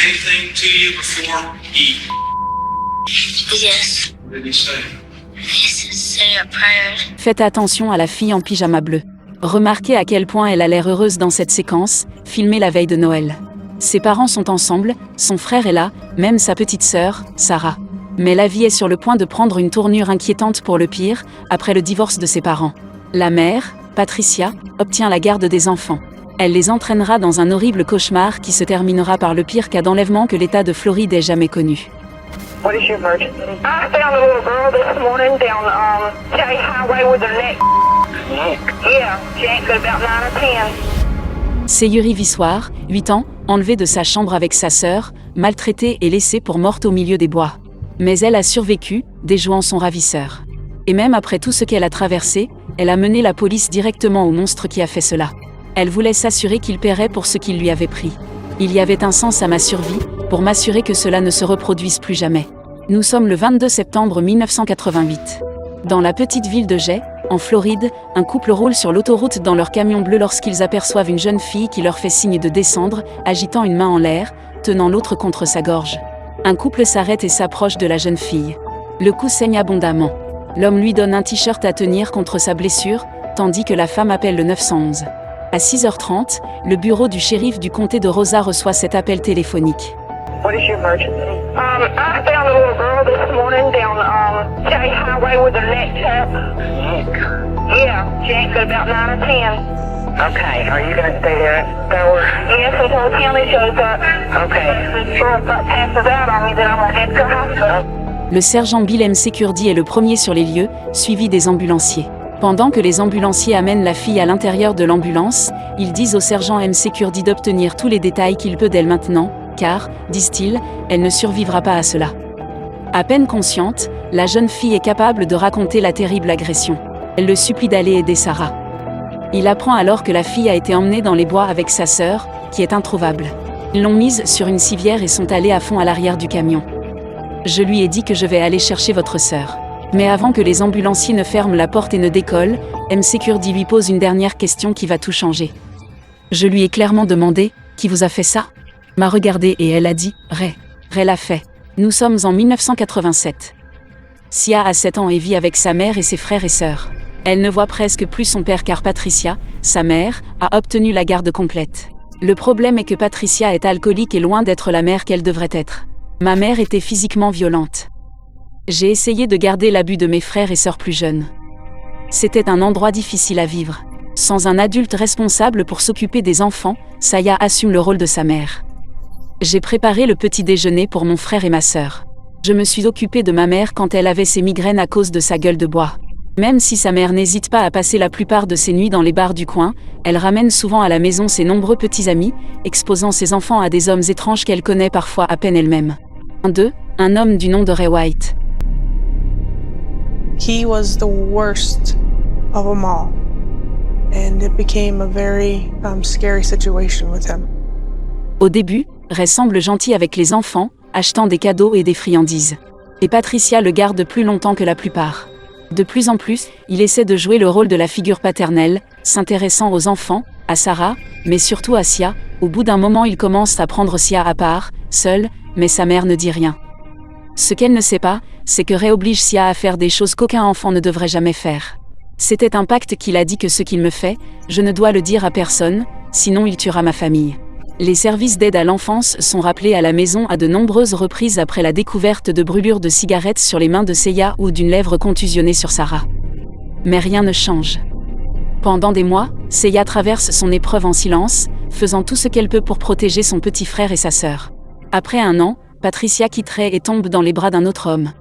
anything to you before he? Yes. What did he say? Say your prayers. Faites attention à la fille en pyjama bleu. Remarquez à quel point elle a l'air heureuse dans cette séquence, filmée la veille de Noël. Ses parents sont ensemble, son frère est là, même sa petite sœur, Sarah. Mais la vie est sur le point de prendre une tournure inquiétante pour le pire, après le divorce de ses parents. La mère, Patricia, obtient la garde des enfants. Elle les entraînera dans un horrible cauchemar qui se terminera par le pire cas d'enlèvement que l'État de Floride ait jamais connu. What is your emergency? I found a little girl this morning down Cherry Highway with her neck. Yeah, she ain't but about 9 or 10. C'est Yuri Vissoir, 8 ans, enlevée de sa chambre avec sa sœur, maltraitée et laissée pour morte au milieu des bois. Mais elle a survécu, déjouant son ravisseur. Et même après tout ce qu'elle a traversé, elle a mené la police directement au monstre qui a fait cela. Elle voulait s'assurer qu'il paierait pour ce qu'il lui avait pris. Il y avait un sens à ma survie, pour m'assurer que cela ne se reproduise plus jamais. Nous sommes le 22 septembre 1988. Dans la petite ville de Jay, en Floride, un couple roule sur l'autoroute dans leur camion bleu lorsqu'ils aperçoivent une jeune fille qui leur fait signe de descendre, agitant une main en l'air, tenant l'autre contre sa gorge. Un couple s'arrête et s'approche de la jeune fille. Le cou saigne abondamment. L'homme lui donne un t-shirt à tenir contre sa blessure, tandis que la femme appelle le 911. À 6h30, le bureau du shérif du comté de Rosa reçoit cet appel téléphonique. What is your emergency? I found a little girl this morning down Cherry Highway with her neck up. Yeah, she ain't but about 9 or 10. Okay, are you gonna stay there at the door? Yes, until the county shows up. Okay. Sure, if that passes out on me, then I'm gonna head to the hospital. Le sergent Bill M. Security est le premier sur les lieux, suivi des ambulanciers. Pendant que les ambulanciers amènent la fille à l'intérieur de l'ambulance, ils disent au sergent M. Security d'obtenir tous les détails qu'il peut d'elle maintenant, car, disent-ils, elle ne survivra pas à cela. À peine consciente, la jeune fille est capable de raconter la terrible agression. Elle le supplie d'aller aider Sarah. Il apprend alors que la fille a été emmenée dans les bois avec sa sœur, qui est introuvable. Ils l'ont mise sur une civière et sont allés à fond à l'arrière du camion. Je lui ai dit que je vais aller chercher votre sœur. Mais avant que les ambulanciers ne ferment la porte et ne décollent, M. Security lui pose une dernière question qui va tout changer. Je lui ai clairement demandé « Qui vous a fait ça ?» M'a regardé et elle a dit « Ray. Ray l'a fait. » Nous sommes en 1987. Sia a 7 ans et vit avec sa mère et ses frères et sœurs. Elle ne voit presque plus son père car Patricia, sa mère, a obtenu la garde complète. Le problème est que Patricia est alcoolique et loin d'être la mère qu'elle devrait être. Ma mère était physiquement violente. J'ai essayé de garder l'abus de mes frères et sœurs plus jeunes. C'était un endroit difficile à vivre. Sans un adulte responsable pour s'occuper des enfants, Saya assume le rôle de sa mère. J'ai préparé le petit déjeuner pour mon frère et ma sœur. Je me suis occupée de ma mère quand elle avait ses migraines à cause de sa gueule de bois. Même si sa mère n'hésite pas à passer la plupart de ses nuits dans les bars du coin, elle ramène souvent à la maison ses nombreux petits amis, exposant ses enfants à des hommes étranges qu'elle connaît parfois à peine elle-même. Un homme du nom de Ray White. He was the worst of them all, and it became a very scary situation with him. Au début, Ray semble gentil avec les enfants, achetant des cadeaux et des friandises. Et Patricia le garde plus longtemps que la plupart. De plus en plus, il essaie de jouer le rôle de la figure paternelle, s'intéressant aux enfants, à Sarah, mais surtout à Sia. Au bout d'un moment, il commence à prendre Sia à part, seule, mais sa mère ne dit rien. Ce qu'elle ne sait pas, c'est que Ray oblige Sia à faire des choses qu'aucun enfant ne devrait jamais faire. C'était un pacte qu'il a dit que ce qu'il me fait, je ne dois le dire à personne, sinon il tuera ma famille. Les services d'aide à l'enfance sont rappelés à la maison à de nombreuses reprises après la découverte de brûlures de cigarettes sur les mains de Sia ou d'une lèvre contusionnée sur Sarah. Mais rien ne change. Pendant des mois, Sia traverse son épreuve en silence, faisant tout ce qu'elle peut pour protéger son petit frère et sa sœur. Après 1 an, Patricia quitte Ray et tombe dans les bras d'un autre homme.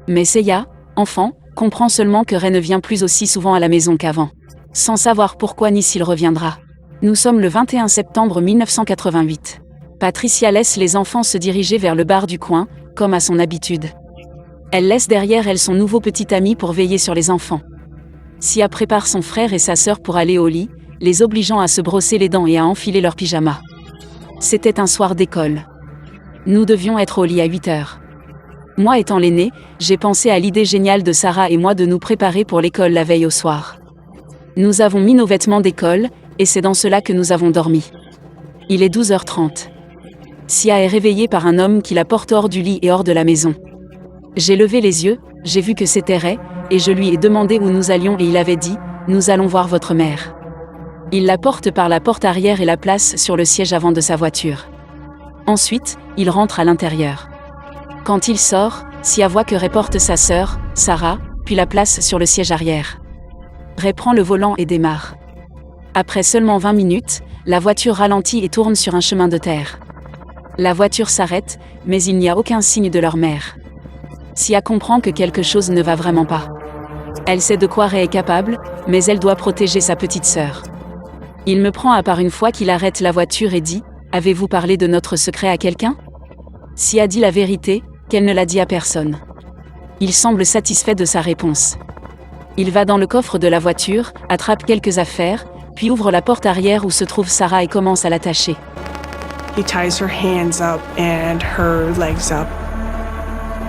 Mais Sia, enfant, comprend seulement que Ray ne vient plus aussi souvent à la maison qu'avant. Sans savoir pourquoi ni s'il reviendra. Nous sommes le 21 septembre 1988. Patricia laisse les enfants se diriger vers le bar du coin, comme à son habitude. Elle laisse derrière elle son nouveau petit ami pour veiller sur les enfants. Sia prépare son frère et sa sœur pour aller au lit, les obligeant à se brosser les dents et à enfiler leur pyjama. C'était un soir d'école. Nous devions être au lit à 8h. Moi étant l'aîné, j'ai pensé à l'idée géniale de Sarah et moi de nous préparer pour l'école la veille au soir. Nous avons mis nos vêtements d'école, et c'est dans cela que nous avons dormi. Il est 12h30. Sia est réveillée par un homme qui la porte hors du lit et hors de la maison. J'ai levé les yeux, j'ai vu que c'était Ray, et je lui ai demandé où nous allions et il avait dit « Nous allons voir votre mère ». Il la porte par la porte arrière et la place sur le siège avant de sa voiture. Ensuite, il rentre à l'intérieur. Quand il sort, Sia voit que Ray porte sa sœur, Sarah, puis la place sur le siège arrière. Ray prend le volant et démarre. Après seulement 20 minutes, la voiture ralentit et tourne sur un chemin de terre. La voiture s'arrête, mais il n'y a aucun signe de leur mère. Sia comprend que quelque chose ne va vraiment pas. Elle sait de quoi Ray est capable, mais elle doit protéger sa petite sœur. Il me prend à part une fois qu'il arrête la voiture et dit « Avez-vous parlé de notre secret à quelqu'un ?» Sia dit la vérité, qu'elle ne l'a dit à personne. Il semble satisfait de sa réponse. Il va dans le coffre de la voiture, attrape quelques affaires, puis ouvre la porte arrière où se trouve Sarah et commence à l'attacher. He ties her hands up and her legs up.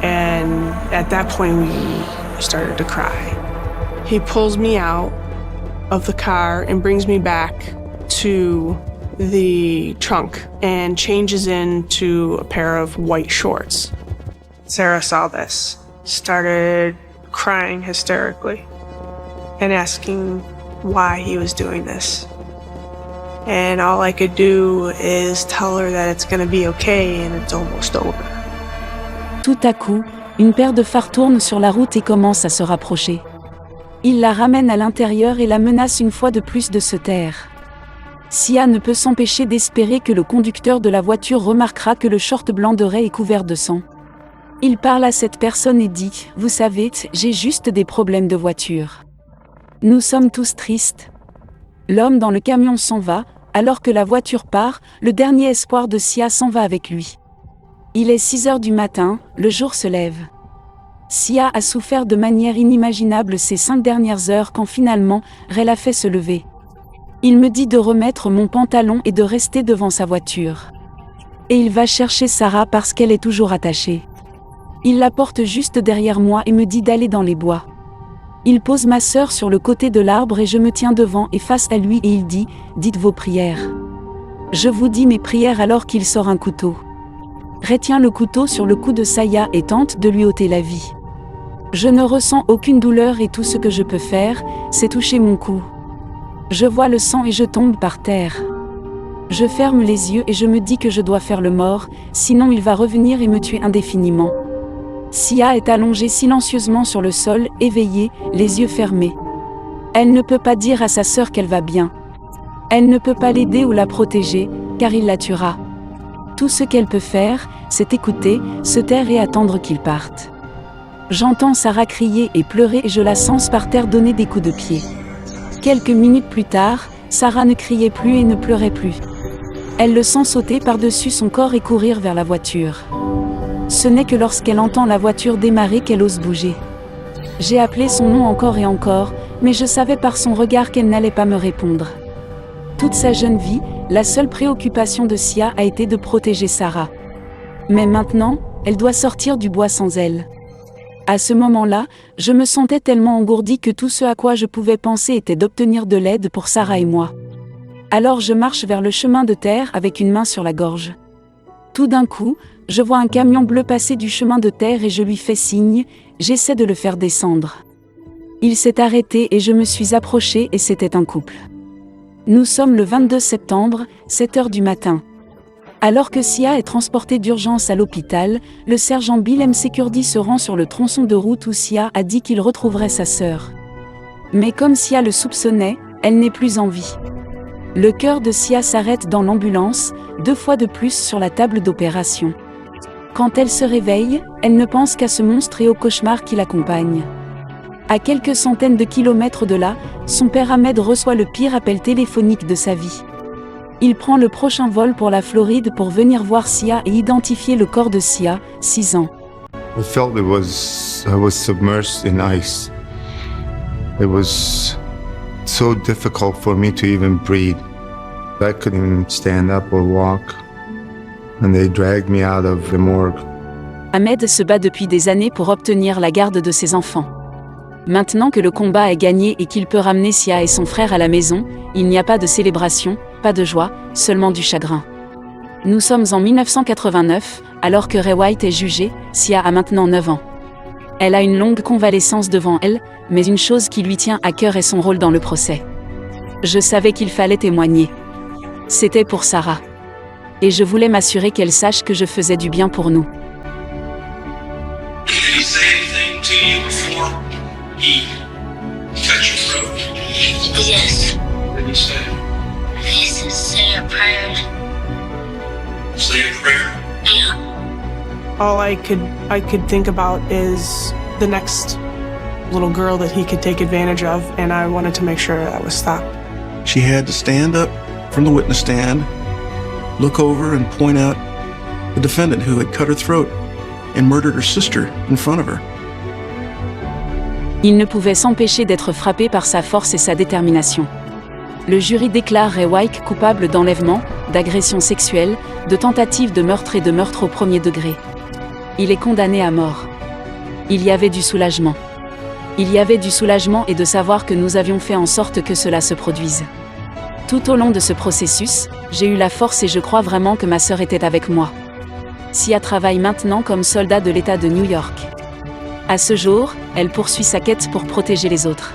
And at that point, we started to cry. He pulls me out of the car and brings me back to the trunk and changes into a pair of white shorts. Sarah saw this, started crying hysterically and asking why he was doing this. And all I could do is tell her that it's gonna be okay and it's almost over. Tout à coup, une paire de phares tourne sur la route et commence à se rapprocher. Il la ramène à l'intérieur et la menace une fois de plus de se taire. Sia ne peut s'empêcher d'espérer que le conducteur de la voiture remarquera que le short blanc de Ray est couvert de sang. Il parle à cette personne et dit « Vous savez, j'ai juste des problèmes de voiture. Nous sommes tous tristes. » L'homme dans le camion s'en va, alors que la voiture part, le dernier espoir de Sia s'en va avec lui. Il est 6 heures du matin, le jour se lève. Sia a souffert de manière inimaginable ces 5 dernières heures quand finalement, Ray l'a fait se lever. Il me dit de remettre mon pantalon et de rester devant sa voiture. Et il va chercher Sarah parce qu'elle est toujours attachée. Il la porte juste derrière moi et me dit d'aller dans les bois. Il pose ma sœur sur le côté de l'arbre et je me tiens devant et face à lui et il dit « Dites vos prières ». Je vous dis mes prières alors qu'il sort un couteau. Ray tient le couteau sur le cou de Saya et tente de lui ôter la vie. Je ne ressens aucune douleur et tout ce que je peux faire, c'est toucher mon cou. Je vois le sang et je tombe par terre. Je ferme les yeux et je me dis que je dois faire le mort, sinon il va revenir et me tuer indéfiniment. Sia est allongée silencieusement sur le sol, éveillée, les yeux fermés. Elle ne peut pas dire à sa sœur qu'elle va bien. Elle ne peut pas l'aider ou la protéger, car il la tuera. Tout ce qu'elle peut faire, c'est écouter, se taire et attendre qu'il parte. J'entends Sarah crier et pleurer et je la sens par terre donner des coups de pied. Quelques minutes plus tard, Sarah ne criait plus et ne pleurait plus. Elle le sent sauter par-dessus son corps et courir vers la voiture. Ce n'est que lorsqu'elle entend la voiture démarrer qu'elle ose bouger. J'ai appelé son nom encore et encore, mais je savais par son regard qu'elle n'allait pas me répondre. Toute sa jeune vie, la seule préoccupation de Sia a été de protéger Sarah. Mais maintenant, elle doit sortir du bois sans elle. À ce moment-là, je me sentais tellement engourdie que tout ce à quoi je pouvais penser était d'obtenir de l'aide pour Sarah et moi. Alors je marche vers le chemin de terre avec une main sur la gorge. Tout d'un coup, je vois un camion bleu passer du chemin de terre et je lui fais signe, j'essaie de le faire descendre. Il s'est arrêté et je me suis approchée et c'était un couple. Nous sommes le 22 septembre, 7 heures du matin. Alors que Sia est transportée d'urgence à l'hôpital, le sergent Bill M. Security se rend sur le tronçon de route où Sia a dit qu'il retrouverait sa sœur. Mais comme Sia le soupçonnait, elle n'est plus en vie. Le cœur de Sia s'arrête dans l'ambulance, 2 fois de plus sur la table d'opération. Quand elle se réveille, elle ne pense qu'à ce monstre et au cauchemar qui l'accompagne. À quelques centaines de kilomètres de là, son père Ahmed reçoit le pire appel téléphonique de sa vie. Il prend le prochain vol pour la Floride pour venir voir Sia et identifier le corps de Sia, 6 ans. I felt I was submerged in ice. It was so difficult for me to even breathe. I couldn't even stand up or walk. And they dragged me out of the morgue. Ahmed se bat depuis des années pour obtenir la garde de ses enfants. Maintenant que le combat est gagné et qu'il peut ramener Sia et son frère à la maison, il n'y a pas de célébration, pas de joie, seulement du chagrin. Nous sommes en 1989, alors que Ray White est jugé. Sia a maintenant 9 ans. Elle a une longue convalescence devant elle, mais une chose qui lui tient à cœur est son rôle dans le procès. Je savais qu'il fallait témoigner. C'était pour Sarah. Et je voulais m'assurer qu'elle sache que je faisais du bien pour nous. Did he say anything to you before he cut your throat? Yes. What did he say? He said, say a prayer. Say a prayer? Yeah. All I could think about is the next little girl that he could take advantage of, and I wanted to make sure that was stopped. She had to stand up from the witness stand, look over and point out the defendant who had cut her throat and murdered her sister in front of her. Il ne pouvait s'empêcher d'être frappé par sa force et sa détermination. Le jury déclare Ray White coupable d'enlèvement, d'agression sexuelle, de tentative de meurtre et de meurtre au premier degré. Il est condamné à mort. Il y avait du soulagement. Il y avait du soulagement et de savoir que nous avions fait en sorte que cela se produise. Tout au long de ce processus, j'ai eu la force et je crois vraiment que ma sœur était avec moi. Sia travaille maintenant comme soldat de l'État de New York. À ce jour, elle poursuit sa quête pour protéger les autres.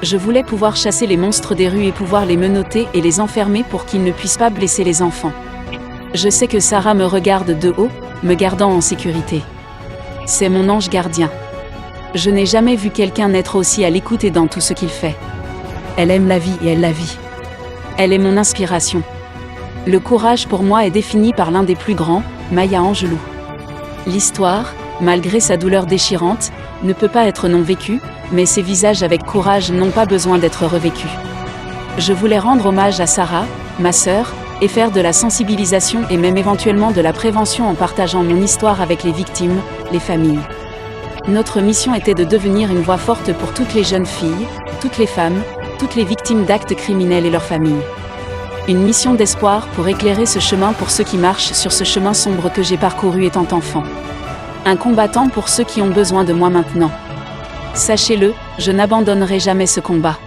Je voulais pouvoir chasser les monstres des rues et pouvoir les menotter et les enfermer pour qu'ils ne puissent pas blesser les enfants. Je sais que Sarah me regarde de haut, me gardant en sécurité. C'est mon ange gardien. Je n'ai jamais vu quelqu'un être aussi à l'écoute et dans tout ce qu'il fait. Elle aime la vie et elle la vit. Elle est mon inspiration. Le courage pour moi est défini par l'un des plus grands, Maya Angelou. L'histoire, malgré sa douleur déchirante, ne peut pas être non vécue, mais ses visages avec courage n'ont pas besoin d'être revécus. Je voulais rendre hommage à Sarah, ma sœur, et faire de la sensibilisation et même éventuellement de la prévention en partageant mon histoire avec les victimes, les familles. Notre mission était de devenir une voix forte pour toutes les jeunes filles, toutes les femmes, toutes les victimes d'actes criminels et leurs familles. Une mission d'espoir pour éclairer ce chemin pour ceux qui marchent sur ce chemin sombre que j'ai parcouru étant enfant. Un combattant pour ceux qui ont besoin de moi maintenant. Sachez-le, je n'abandonnerai jamais ce combat.